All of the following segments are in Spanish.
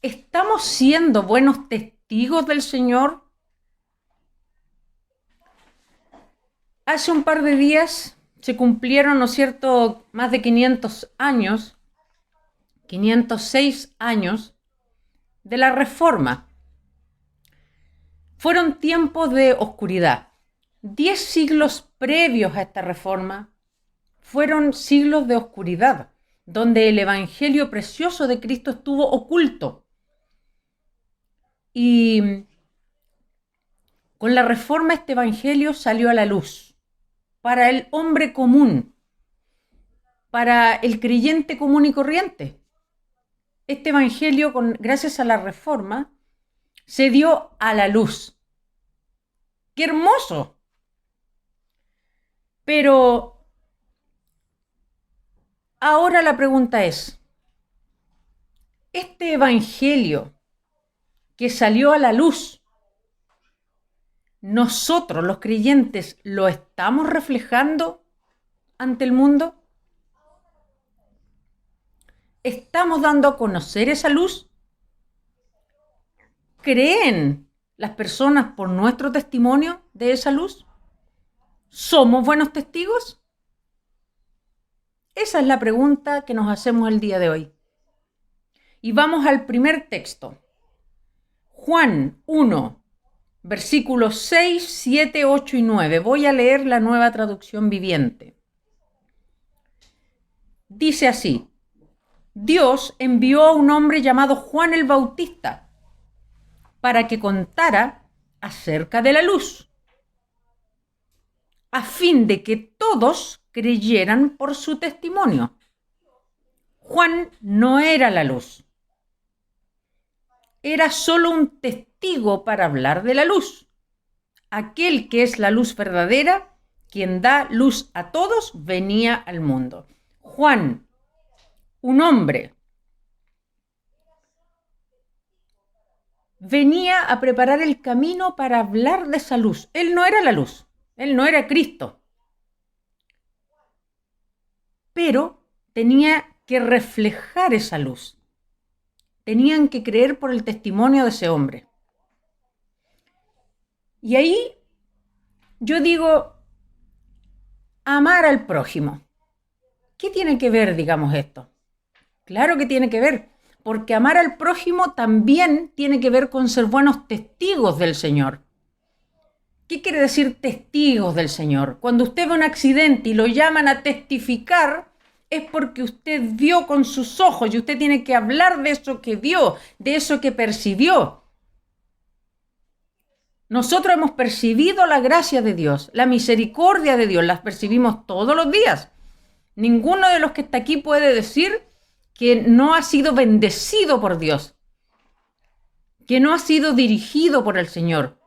¿Estamos siendo buenos testigos del Señor? Hace un par de días se cumplieron, ¿no es cierto?, más de 500 años, 506 años de la Reforma. Fueron tiempos de oscuridad. 10 siglos previos a esta reforma fueron siglos de oscuridad, donde el evangelio precioso de Cristo estuvo oculto. Y con la reforma este evangelio salió a la luz para el hombre común, para el creyente común y corriente. Este evangelio, gracias a la reforma, se dio a la luz. ¡Qué hermoso! Pero ahora la pregunta es, ¿este evangelio que salió a la luz, nosotros los creyentes lo estamos reflejando ante el mundo? ¿Estamos dando a conocer esa luz? ¿Creen las personas por nuestro testimonio de esa luz? ¿Somos buenos testigos? Esa es la pregunta que nos hacemos el día de hoy. Y vamos al primer texto. Juan 1, versículos 6, 7, 8 y 9. Voy a leer la Nueva Traducción Viviente. Dice así: Dios envió a un hombre llamado Juan el Bautista para que contara acerca de la luz, a fin de que todos creyeran por su testimonio. Juan no era la luz. Era solo un testigo para hablar de la luz. Aquel que es la luz verdadera, quien da luz a todos, venía al mundo. Juan, un hombre, venía a preparar el camino para hablar de esa luz. Él no era la luz, él no era Cristo, pero tenía que reflejar esa luz. Tenían que creer por el testimonio de ese hombre. Y ahí yo digo, amar al prójimo. ¿Qué tiene que ver, digamos, esto? Claro que tiene que ver, porque amar al prójimo también tiene que ver con ser buenos testigos del Señor. ¿Qué quiere decir testigos del Señor? Cuando usted ve un accidente y lo llaman a testificar, es porque usted vio con sus ojos y usted tiene que hablar de eso que vio, de eso que percibió. Nosotros hemos percibido la gracia de Dios, la misericordia de Dios, las percibimos todos los días. Ninguno de los que está aquí puede decir que no ha sido bendecido por Dios, que no ha sido dirigido por el Señor,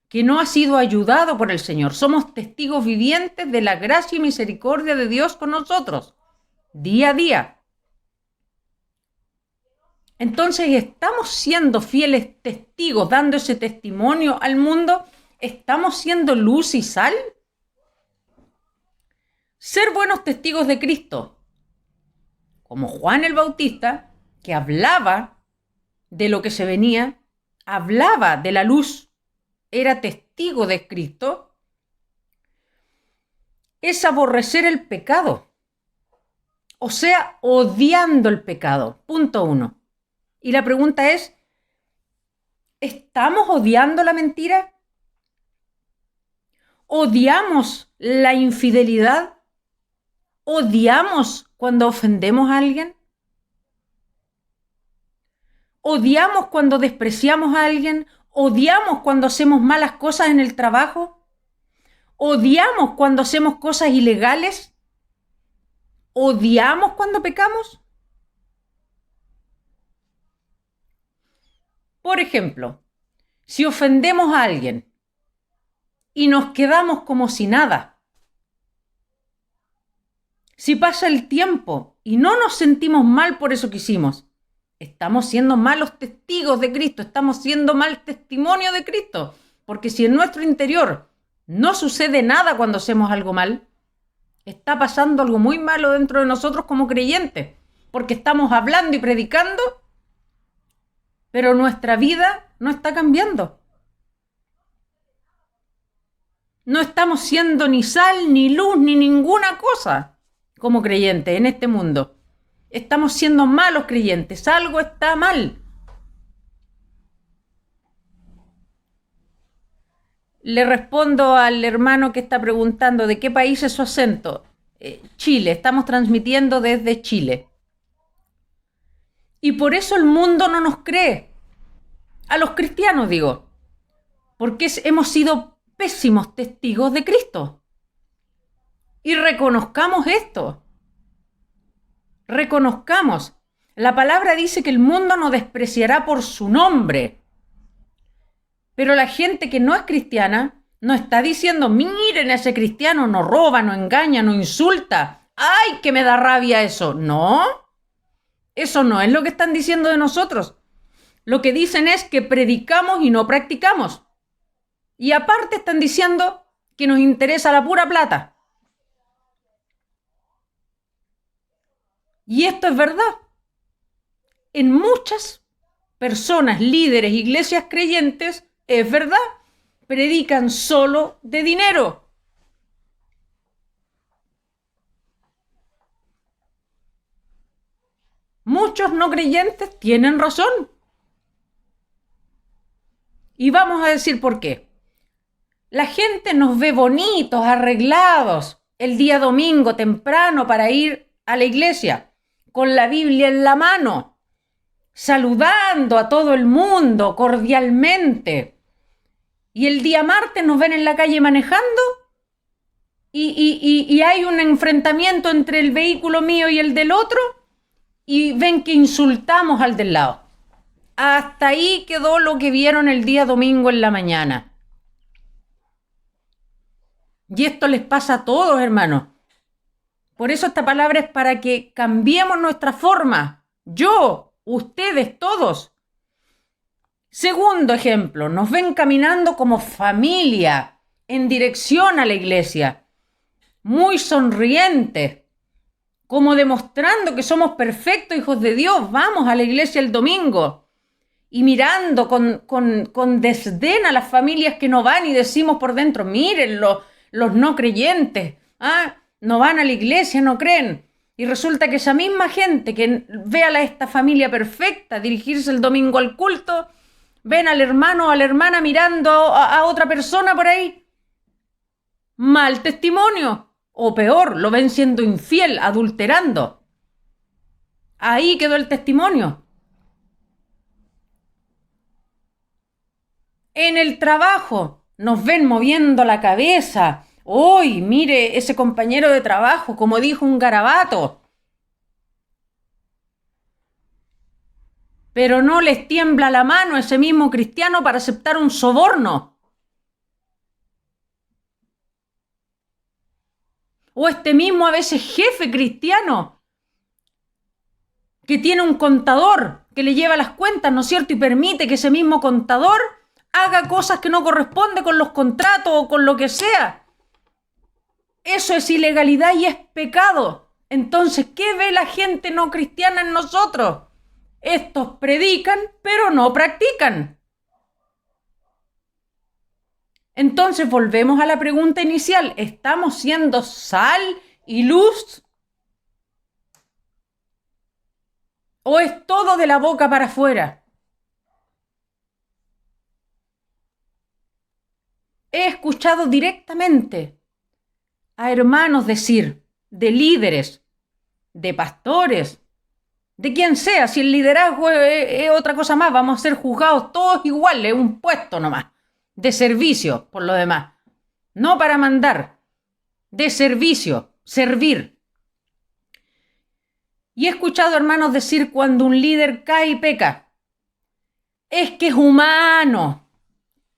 que no ha sido ayudado por el Señor. Somos testigos vivientes de la gracia y misericordia de Dios con nosotros, día a día. Entonces, ¿estamos siendo fieles testigos, dando ese testimonio al mundo? ¿Estamos siendo luz y sal? Ser buenos testigos de Cristo, como Juan el Bautista, que hablaba de lo que se venía, hablaba de la luz, era testigo de Cristo, es aborrecer el pecado, o sea, odiando el pecado. Punto 1. Y la pregunta es, ¿estamos odiando la mentira? ¿Odiamos la infidelidad? ¿Odiamos cuando ofendemos a alguien? ¿Odiamos cuando despreciamos a alguien? ¿Odiamos cuando hacemos malas cosas en el trabajo? ¿Odiamos cuando hacemos cosas ilegales? ¿Odiamos cuando pecamos? Por ejemplo, si ofendemos a alguien y nos quedamos como si nada, si pasa el tiempo y no nos sentimos mal por eso que hicimos, estamos siendo malos testigos de Cristo, estamos siendo mal testimonio de Cristo, porque si en nuestro interior no sucede nada cuando hacemos algo mal, está pasando algo muy malo dentro de nosotros como creyentes, porque estamos hablando y predicando pero nuestra vida no está cambiando. No estamos siendo ni sal, ni luz, ni ninguna cosa como creyentes en este mundo. Estamos siendo malos creyentes, algo está mal. Le respondo al hermano que está preguntando de qué país es su acento. Chile, estamos transmitiendo desde Chile. Y por eso el mundo no nos cree. A los cristianos digo, porque hemos sido pésimos testigos de Cristo. Y reconozcamos esto. Reconozcamos. La palabra dice que el mundo nos despreciará por su nombre. Pero la gente que no es cristiana no está diciendo, miren, ese cristiano no roba, no engaña, no insulta. ¡Ay, que me da rabia eso! No, eso no es lo que están diciendo de nosotros. Lo que dicen es que predicamos y no practicamos. Y aparte están diciendo que nos interesa la pura plata. Y esto es verdad. En muchas personas, líderes, iglesias creyentes, es verdad, predican solo de dinero. Muchos no creyentes tienen razón. Y vamos a decir por qué. La gente nos ve bonitos, arreglados, el día domingo temprano para ir a la iglesia, con la Biblia en la mano, saludando a todo el mundo cordialmente. Y el día martes nos ven en la calle manejando y hay un enfrentamiento entre el vehículo mío y el del otro y ven que insultamos al del lado. Hasta ahí quedó lo que vieron el día domingo en la mañana. Y esto les pasa a todos, hermanos. Por eso esta palabra es para que cambiemos nuestra forma. Yo, ustedes, todos. Segundo ejemplo, nos ven caminando como familia en dirección a la iglesia, muy sonrientes, como demostrando que somos perfectos hijos de Dios. Vamos a la iglesia el domingo y mirando con desdén a las familias que no van y decimos por dentro, miren los no creyentes, no van a la iglesia, no creen. Y resulta que esa misma gente que ve a esta familia perfecta dirigirse el domingo al culto, ven al hermano o a la hermana mirando a otra persona por ahí. Mal testimonio. O peor, lo ven siendo infiel, adulterando. Ahí quedó el testimonio. En el trabajo nos ven moviendo la cabeza. ¡Uy, mire ese compañero de trabajo, como dijo un garabato! Pero no les tiembla la mano a ese mismo cristiano para aceptar un soborno. O este mismo a veces jefe cristiano que tiene un contador que le lleva las cuentas, ¿no es cierto? Y permite que ese mismo contador haga cosas que no corresponden con los contratos o con lo que sea. Eso es ilegalidad y es pecado. Entonces, ¿qué ve la gente no cristiana en nosotros? Estos predican, pero no practican. Entonces volvemos a la pregunta inicial. ¿Estamos siendo sal y luz? ¿O es todo de la boca para afuera? He escuchado directamente a hermanos decir, de líderes, de pastores, de quien sea, si el liderazgo es otra cosa más, vamos a ser juzgados todos iguales, un puesto nomás, de servicio por lo demás, no para mandar, de servicio, servir. Y he escuchado hermanos decir cuando un líder cae y peca, es que es humano,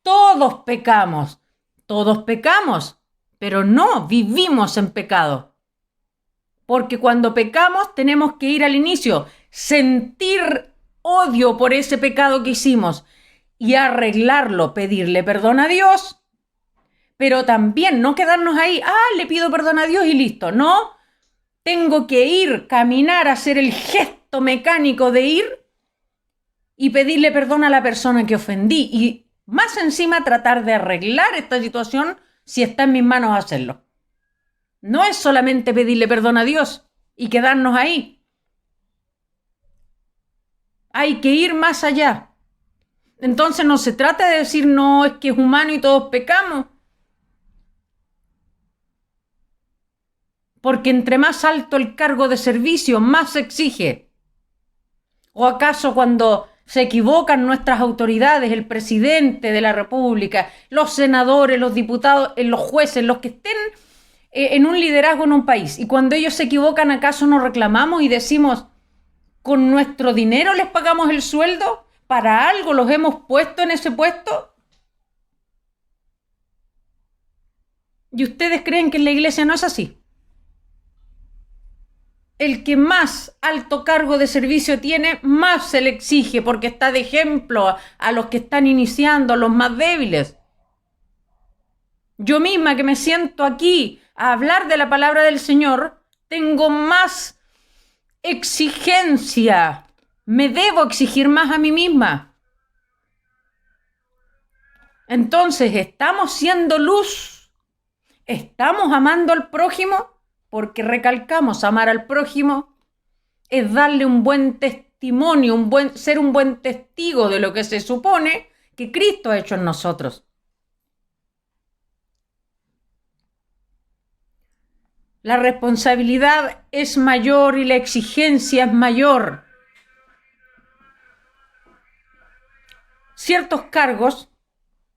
todos pecamos, pero no vivimos en pecado. Porque cuando pecamos tenemos que ir al inicio, sentir odio por ese pecado que hicimos y arreglarlo, pedirle perdón a Dios, pero también no quedarnos ahí, le pido perdón a Dios y listo. No, tengo que ir, caminar, hacer el gesto mecánico de ir y pedirle perdón a la persona que ofendí y más encima tratar de arreglar esta situación si está en mis manos hacerlo. No es solamente pedirle perdón a Dios y quedarnos ahí. Hay que ir más allá. Entonces no se trata de decir, no, es que es humano y todos pecamos. Porque entre más alto el cargo de servicio, más se exige. ¿O acaso cuando se equivocan nuestras autoridades, el presidente de la República, los senadores, los diputados, los jueces, los que estén en un liderazgo en un país, y cuando ellos se equivocan, acaso nos reclamamos y decimos, con nuestro dinero les pagamos el sueldo? ¿Para algo los hemos puesto en ese puesto? ¿Y ustedes creen que en la iglesia no es así? El que más alto cargo de servicio tiene, más se le exige porque está de ejemplo a los que están iniciando, a los más débiles. Yo misma que me siento aquí a hablar de la palabra del Señor, tengo más exigencia. Me debo exigir más a mí misma. Entonces, ¿estamos siendo luz? ¿Estamos amando al prójimo? Porque recalcamos, amar al prójimo es darle un buen testimonio, ser un buen testigo de lo que se supone que Cristo ha hecho en nosotros. La responsabilidad es mayor y la exigencia es mayor. Ciertos cargos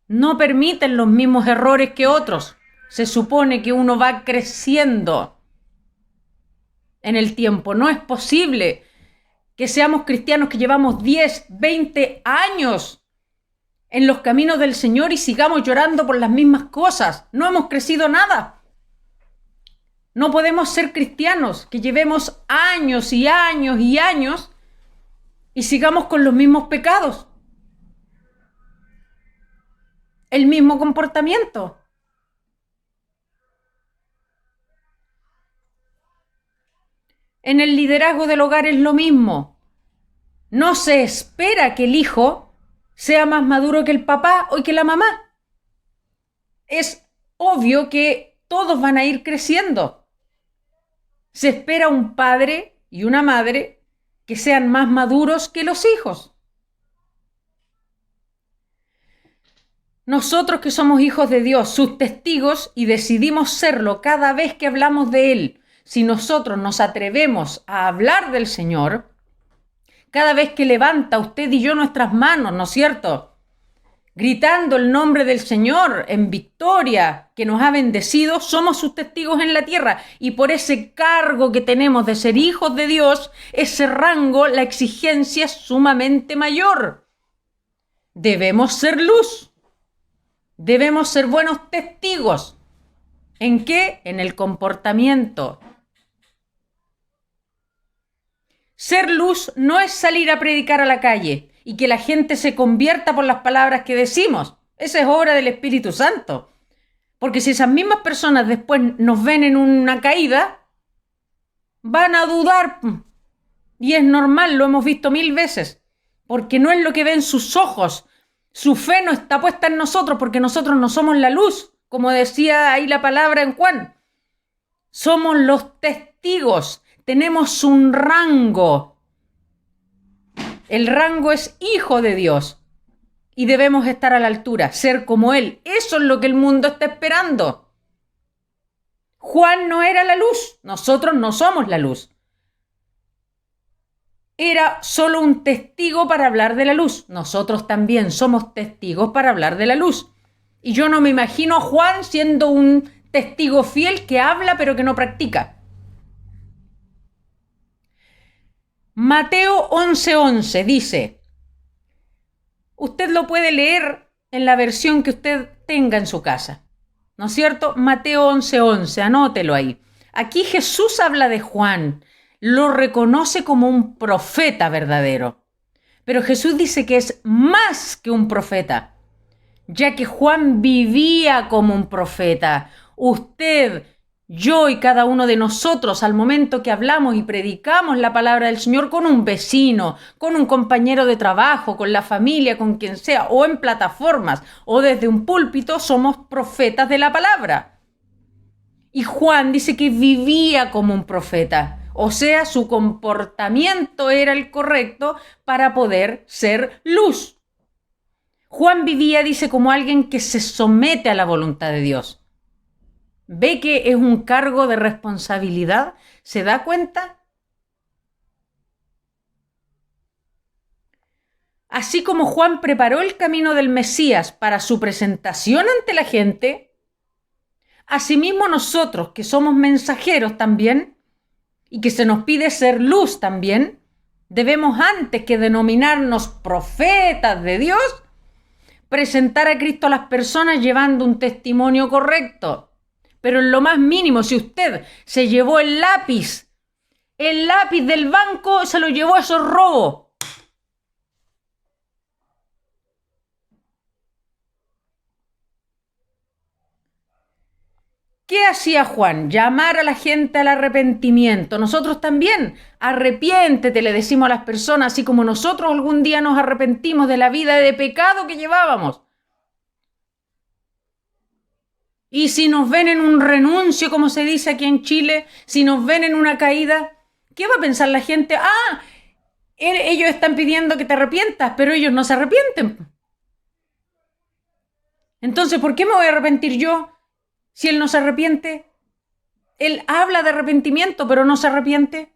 no permiten los mismos errores que otros. Se supone que uno va creciendo en el tiempo. No es posible que seamos cristianos que llevamos 10, 20 años en los caminos del Señor y sigamos llorando por las mismas cosas. No hemos crecido nada. No podemos ser cristianos que llevemos años y años y años y sigamos con los mismos pecados. El mismo comportamiento. En el liderazgo del hogar es lo mismo. No se espera que el hijo sea más maduro que el papá o que la mamá. Es obvio que todos van a ir creciendo. Se espera un padre y una madre que sean más maduros que los hijos. Nosotros que somos hijos de Dios, sus testigos, y decidimos serlo cada vez que hablamos de Él, si nosotros nos atrevemos a hablar del Señor, cada vez que levanta usted y yo nuestras manos, ¿no es cierto?, gritando el nombre del Señor en victoria que nos ha bendecido, somos sus testigos en la tierra. Y por ese cargo que tenemos de ser hijos de Dios, ese rango, la exigencia es sumamente mayor. Debemos ser luz. Debemos ser buenos testigos. ¿En qué? En el comportamiento. Ser luz no es salir a predicar a la calle y que la gente se convierta por las palabras que decimos. Esa es obra del Espíritu Santo. Porque si esas mismas personas después nos ven en una caída, van a dudar. Y es normal, lo hemos visto 1000 veces. Porque no es lo que ven sus ojos. Su fe no está puesta en nosotros porque nosotros no somos la luz. Como decía ahí la palabra en Juan. Somos los testigos. Tenemos un rango. El rango es hijo de Dios y debemos estar a la altura, ser como Él. Eso es lo que el mundo está esperando. Juan no era la luz, nosotros no somos la luz. Era solo un testigo para hablar de la luz. Nosotros también somos testigos para hablar de la luz. Y yo no me imagino a Juan siendo un testigo fiel que habla pero que no practica. Mateo 11:11 dice, usted lo puede leer en la versión que usted tenga en su casa, ¿no es cierto? Mateo 11:11, anótelo ahí. Aquí Jesús habla de Juan, lo reconoce como un profeta verdadero, pero Jesús dice que es más que un profeta, ya que Juan vivía como un profeta. Usted yo y cada uno de nosotros al momento que hablamos y predicamos la palabra del Señor con un vecino, con un compañero de trabajo, con la familia, con quien sea, o en plataformas, o desde un púlpito, somos profetas de la palabra. Y Juan dice que vivía como un profeta, o sea, su comportamiento era el correcto para poder ser luz. Juan vivía, dice, como alguien que se somete a la voluntad de Dios. ¿Ve que es un cargo de responsabilidad? ¿Se da cuenta? Así como Juan preparó el camino del Mesías para su presentación ante la gente, asimismo nosotros, que somos mensajeros también, y que se nos pide ser luz también, debemos, antes que denominarnos profetas de Dios, presentar a Cristo a las personas llevando un testimonio correcto. Pero en lo más mínimo, si usted se llevó el lápiz del banco, se lo llevó, eso es robo. ¿Qué hacía Juan? Llamar a la gente al arrepentimiento. Nosotros también, arrepiéntete, le decimos a las personas, así como nosotros algún día nos arrepentimos de la vida de pecado que llevábamos. Y si nos ven en un renuncio, como se dice aquí en Chile, si nos ven en una caída, ¿qué va a pensar la gente? Ellos están pidiendo que te arrepientas, pero ellos no se arrepienten. Entonces, ¿por qué me voy a arrepentir yo si él no se arrepiente? Él habla de arrepentimiento, pero no se arrepiente.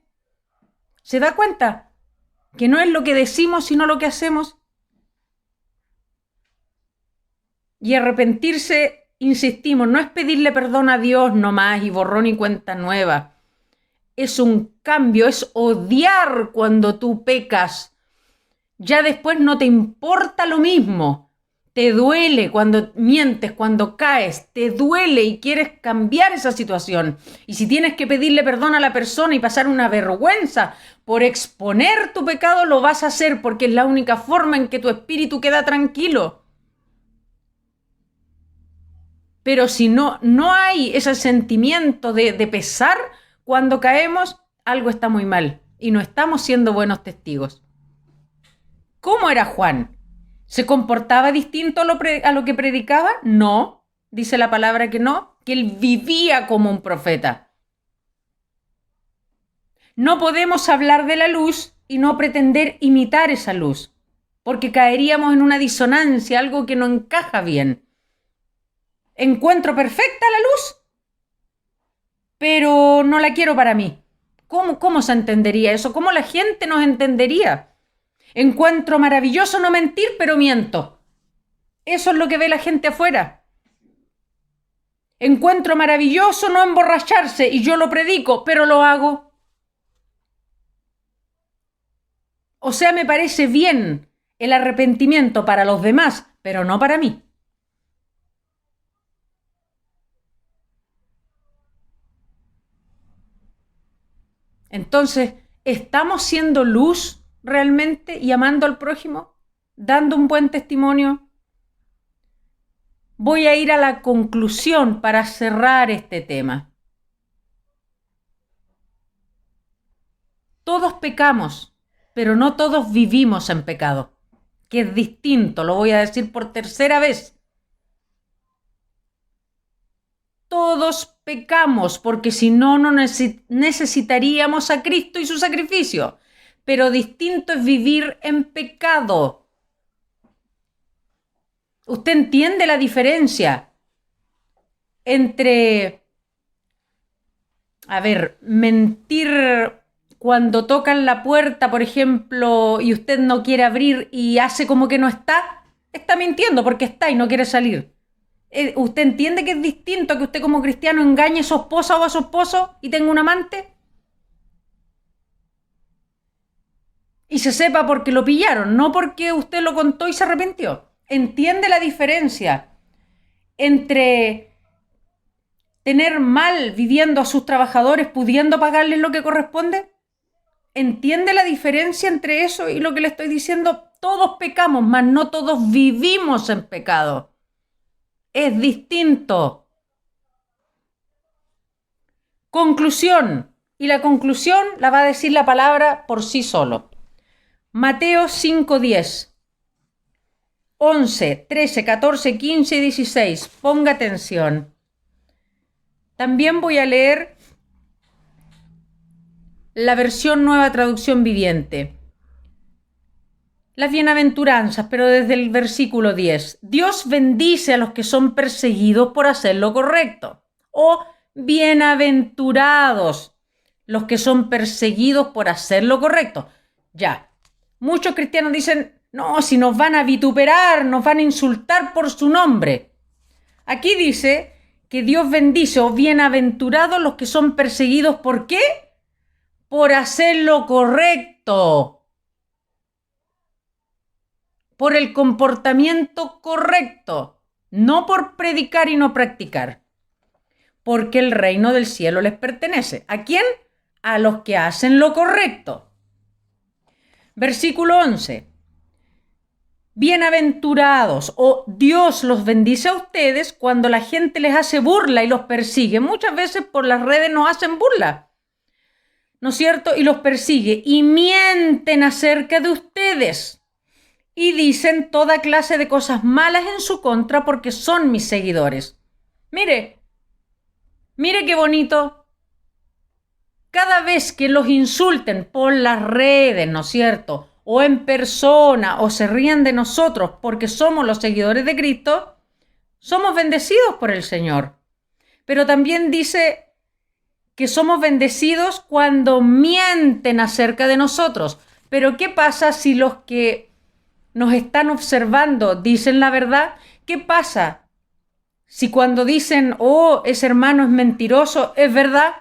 ¿Se da cuenta? Que no es lo que decimos, sino lo que hacemos. Y arrepentirse, insistimos, no es pedirle perdón a Dios nomás y borrón y cuenta nueva. Es un cambio, es odiar cuando tú pecas. Ya después no te importa lo mismo. Te duele cuando mientes, cuando caes, te duele y quieres cambiar esa situación. Y si tienes que pedirle perdón a la persona y pasar una vergüenza por exponer tu pecado, lo vas a hacer porque es la única forma en que tu espíritu queda tranquilo. Pero si no hay ese sentimiento de pesar cuando caemos, algo está muy mal y no estamos siendo buenos testigos. ¿Cómo era Juan? ¿Se comportaba distinto a lo que predicaba? No, dice la palabra que no, que él vivía como un profeta. No podemos hablar de la luz y no pretender imitar esa luz, porque caeríamos en una disonancia, algo que no encaja bien. Encuentro perfecta la luz, pero no la quiero para mí. ¿Cómo se entendería eso? ¿Cómo la gente nos entendería? Encuentro maravilloso no mentir, pero miento. Eso es lo que ve la gente afuera. Encuentro maravilloso no emborracharse y yo lo predico, pero lo hago. O sea, me parece bien el arrepentimiento para los demás, pero no para mí. Entonces, ¿estamos siendo luz realmente y amando al prójimo? ¿Dando un buen testimonio? Voy a ir a la conclusión para cerrar este tema. Todos pecamos, pero no todos vivimos en pecado, que es distinto, lo voy a decir por tercera vez. Todos pecamos, porque si no, no necesitaríamos a Cristo y su sacrificio. Pero distinto es vivir en pecado. ¿Usted entiende la diferencia entre, mentir cuando tocan la puerta, por ejemplo, y usted no quiere abrir y hace como que no está? Está mintiendo porque está y no quiere salir. ¿Usted entiende que es distinto a que usted como cristiano engañe a su esposa o a su esposo y tenga un amante? Y se sepa porque lo pillaron, no porque usted lo contó y se arrepintió. ¿Entiende la diferencia entre tener mal viviendo a sus trabajadores, pudiendo pagarles lo que corresponde? ¿Entiende la diferencia entre eso y lo que le estoy diciendo? Todos pecamos, mas no todos vivimos en pecado. Es distinto. Conclusión. Y la conclusión la va a decir la palabra por sí solo. Mateo 5, 10, 11, 13, 14, 15 y 16. Ponga atención. También voy a leer la versión Nueva Traducción Viviente. Las bienaventuranzas, pero desde el versículo 10. Dios bendice a los que son perseguidos por hacer lo correcto. O bienaventurados los que son perseguidos por hacer lo correcto. Ya, muchos cristianos dicen, no, si nos van a vituperar, nos van a insultar por su nombre. Aquí dice que Dios bendice o bienaventurados los que son perseguidos, ¿por qué? Por hacer lo correcto. Por el comportamiento correcto, no por predicar y no practicar, porque el reino del cielo les pertenece. ¿A quién? A los que hacen lo correcto. Versículo 11. Bienaventurados o Dios los bendice a ustedes cuando la gente les hace burla y los persigue. Muchas veces por las redes nos hacen burla, ¿no es cierto? Y los persigue y mienten acerca de ustedes. Y dicen toda clase de cosas malas en su contra porque son mis seguidores. Mire qué bonito. Cada vez que los insulten por las redes, ¿no es cierto? O en persona, o se rían de nosotros porque somos los seguidores de Cristo, somos bendecidos por el Señor. Pero también dice que somos bendecidos cuando mienten acerca de nosotros. Pero ¿qué pasa si los que nos están observando dicen la verdad? ¿Qué pasa si cuando dicen, oh, ese hermano es mentiroso, es verdad?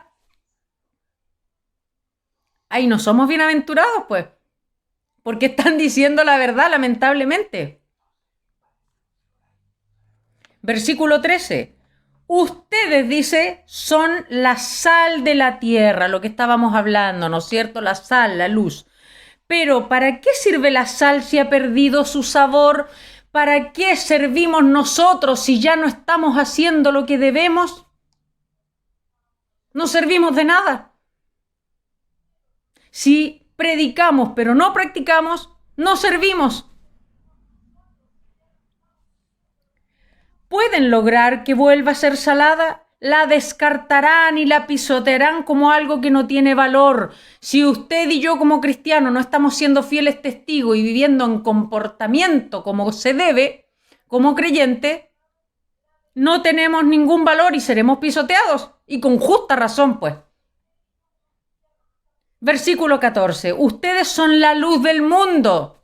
Ahí no somos bienaventurados, pues, porque están diciendo la verdad, lamentablemente. Versículo 13. Ustedes, dice, son la sal de la tierra, lo que estábamos hablando, ¿no es cierto? La sal, la luz. Pero ¿para qué sirve la sal si ha perdido su sabor? ¿Para qué servimos nosotros si ya no estamos haciendo lo que debemos? No servimos de nada. Si predicamos pero no practicamos, no servimos. ¿Pueden lograr que vuelva a ser salada? La descartarán y la pisotearán como algo que no tiene valor. Si usted y yo como cristianos no estamos siendo fieles testigos y viviendo en comportamiento como se debe, como creyente, no tenemos ningún valor y seremos pisoteados. Y con justa razón, pues. Versículo 14. Ustedes son la luz del mundo,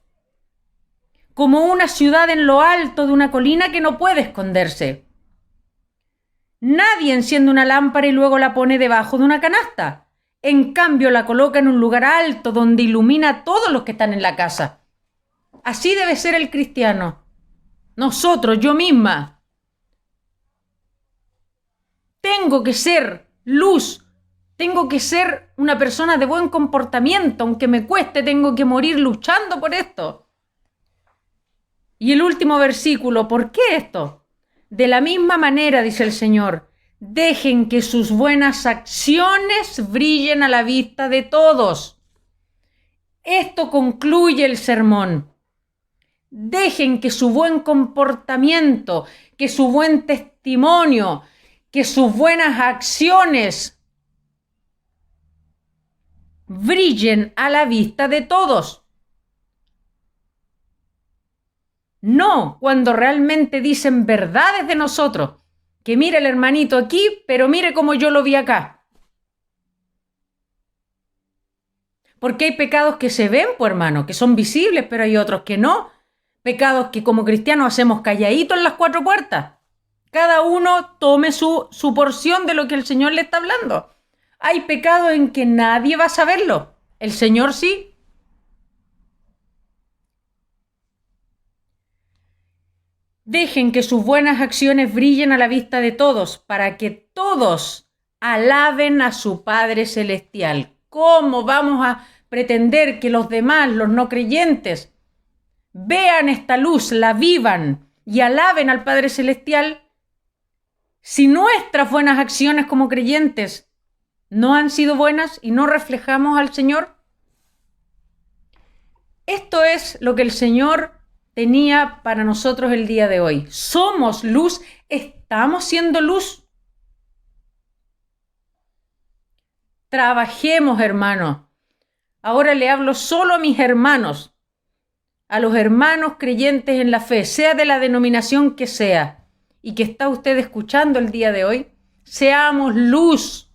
como una ciudad en lo alto de una colina que no puede esconderse. Nadie enciende una lámpara y luego la pone debajo de una canasta. En cambio, la coloca en un lugar alto donde ilumina a todos los que están en la casa. Así debe ser el cristiano. Nosotros, yo misma. Tengo que ser luz. Tengo que ser una persona de buen comportamiento. Aunque me cueste, tengo que morir luchando por esto. Y el último versículo, ¿por qué esto? De la misma manera, dice el Señor, dejen que sus buenas acciones brillen a la vista de todos. Esto concluye el sermón. Dejen que su buen comportamiento, que su buen testimonio, que sus buenas acciones brillen a la vista de todos. No cuando realmente dicen verdades de nosotros. Que mire el hermanito aquí, pero mire cómo yo lo vi acá. Porque hay pecados que se ven, pues hermano, que son visibles, pero hay otros que no. Pecados que como cristianos hacemos calladitos en las cuatro puertas. Cada uno tome su porción de lo que el Señor le está hablando. Hay pecados en que nadie va a saberlo. El Señor sí. Dejen que sus buenas acciones brillen a la vista de todos, para que todos alaben a su Padre Celestial. ¿Cómo vamos a pretender que los demás, los no creyentes, vean esta luz, la vivan y alaben al Padre Celestial si nuestras buenas acciones como creyentes no han sido buenas y no reflejamos al Señor. Esto es lo que el Señor tenía para nosotros el día de hoy. Somos luz, estamos siendo luz. Trabajemos, hermanos. Ahora le hablo solo a mis hermanos, a los hermanos creyentes en la fe, sea de la denominación que sea, y que está usted escuchando el día de hoy. Seamos luz.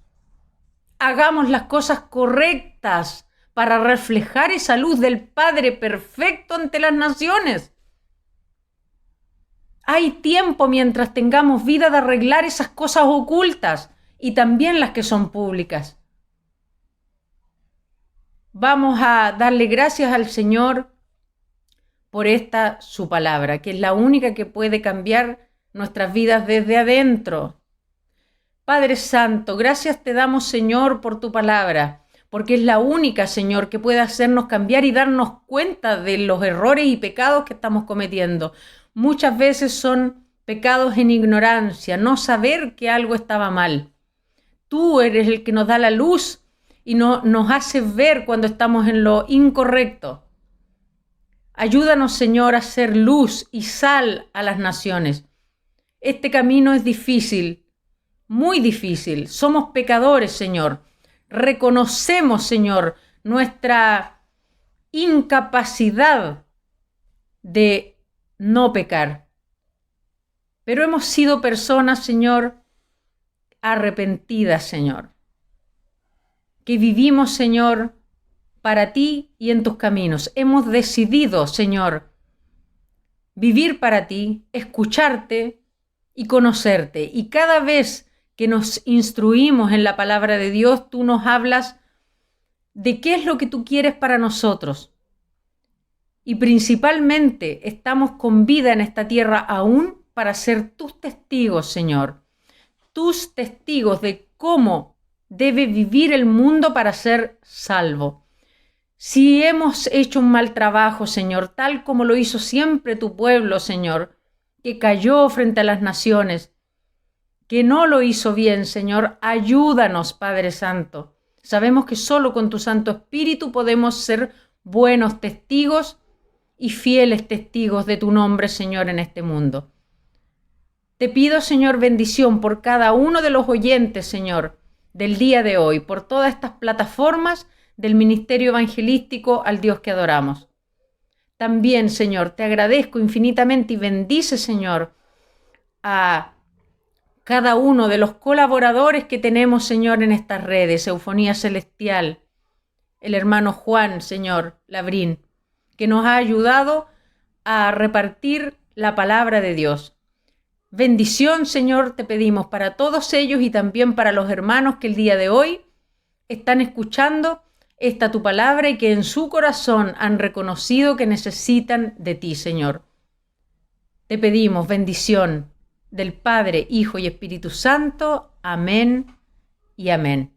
Hagamos las cosas correctas para reflejar esa luz del Padre perfecto ante las naciones. Hay tiempo mientras tengamos vida de arreglar esas cosas ocultas y también las que son públicas. Vamos a darle gracias al Señor por esta su palabra, que es la única que puede cambiar nuestras vidas desde adentro. Padre Santo, gracias te damos, Señor, por tu palabra, porque es la única, Señor, que puede hacernos cambiar y darnos cuenta de los errores y pecados que estamos cometiendo. Muchas veces son pecados en ignorancia, no saber que algo estaba mal. Tú eres el que nos da la luz y nos hace ver cuando estamos en lo incorrecto. Ayúdanos, Señor, a ser luz y sal a las naciones. Este camino es difícil, muy difícil. Somos pecadores, Señor. Reconocemos, Señor, nuestra incapacidad de no pecar. Pero hemos sido personas, Señor, arrepentidas, Señor, que vivimos, Señor, para ti y en tus caminos. Hemos decidido, Señor, vivir para ti, escucharte y conocerte. Y cada vez que nos instruimos en la palabra de Dios, tú nos hablas de qué es lo que tú quieres para nosotros. Y principalmente estamos con vida en esta tierra aún para ser tus testigos, Señor. Tus testigos de cómo debe vivir el mundo para ser salvo. Si hemos hecho un mal trabajo, Señor, tal como lo hizo siempre tu pueblo, Señor, que cayó frente a las naciones, que no lo hizo bien, Señor, ayúdanos, Padre Santo. Sabemos que solo con tu Santo Espíritu podemos ser buenos testigos y fieles testigos de tu nombre, Señor, en este mundo. Te pido, Señor, bendición por cada uno de los oyentes, Señor, del día de hoy, por todas estas plataformas del ministerio evangelístico al Dios que adoramos. También, Señor, te agradezco infinitamente y bendice, Señor, a cada uno de los colaboradores que tenemos, Señor, en estas redes, Eufonía Celestial, el hermano Juan, Señor, Labrín, que nos ha ayudado a repartir la palabra de Dios. Bendición, Señor, te pedimos para todos ellos y también para los hermanos que el día de hoy están escuchando esta tu palabra y que en su corazón han reconocido que necesitan de ti, Señor. Te pedimos bendición del Padre, Hijo y Espíritu Santo. Amén y amén.